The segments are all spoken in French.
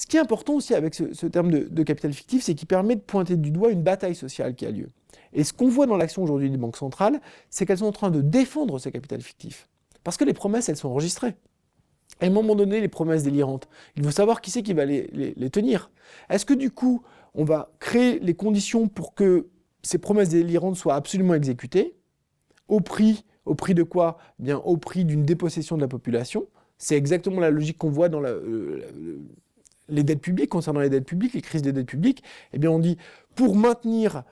Ce qui est important aussi avec ce terme de capital fictif, c'est qu'il permet de pointer du doigt une bataille sociale qui a lieu. Et ce qu'on voit dans l'action aujourd'hui des banques centrales, c'est qu'elles sont en train de défendre ce capital fictif. Parce que les promesses, elles sont enregistrées. À un moment donné, les promesses délirantes, il faut savoir qui c'est qui va les tenir. Est-ce que du coup, on va créer les conditions pour que ces promesses délirantes soient absolument exécutées, au prix de quoi? Bien, au prix d'une dépossession de la population. C'est exactement la logique qu'on voit dans les dettes publiques, concernant les dettes publiques, les crises des dettes publiques. Eh bien, on dit, pour maintenir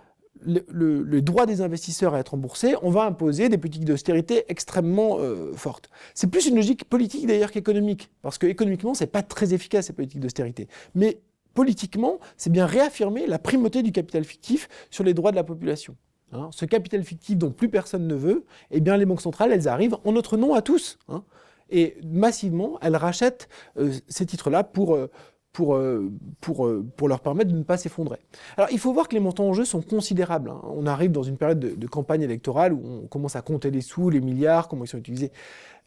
le droit des investisseurs à être remboursés, on va imposer des politiques d'austérité extrêmement fortes. C'est plus une logique politique d'ailleurs qu'économique, parce que économiquement, c'est pas très efficace ces politiques d'austérité. Mais politiquement, c'est bien réaffirmer la primauté du capital fictif sur les droits de la population. Hein, ce capital fictif dont plus personne ne veut, eh bien les banques centrales, elles arrivent en notre nom à tous. Hein, et massivement, elles rachètent ces titres-là pour leur permettre de ne pas s'effondrer. Alors, il faut voir que les montants en jeu sont considérables. Hein. On arrive dans une période de campagne électorale où on commence à compter les sous, les milliards, comment ils sont utilisés.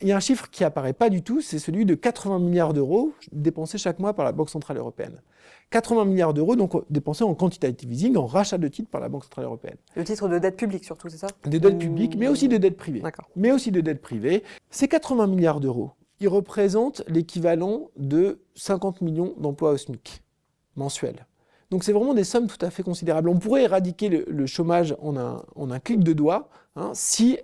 Il y a un chiffre qui apparaît pas du tout, c'est celui de 80 milliards d'euros dépensés chaque mois par la Banque Centrale Européenne. 80 milliards d'euros donc dépensés en quantitative easing, en rachat de titres par la Banque Centrale Européenne. Le titre de dette publique surtout, c'est ça? Des dettes publiques, mais aussi des dettes privées. D'accord. Mais aussi des dettes privées. Ces 80 milliards d'euros, ils représentent l'équivalent de 50 millions d'emplois au SMIC mensuels. Donc c'est vraiment des sommes tout à fait considérables. On pourrait éradiquer le chômage en un clic de doigt hein, si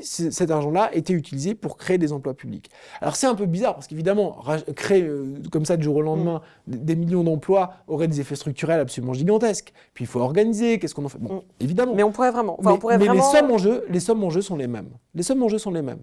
cet argent-là était utilisé pour créer des emplois publics. Alors c'est un peu bizarre parce qu'évidemment, créer comme ça du jour au lendemain des millions d'emplois aurait des effets structurels absolument gigantesques. Puis il faut organiser, qu'est-ce qu'on en fait? Bon, évidemment. Mais on pourrait vraiment... Mais les sommes en jeu sont les mêmes. Les sommes en jeu sont les mêmes.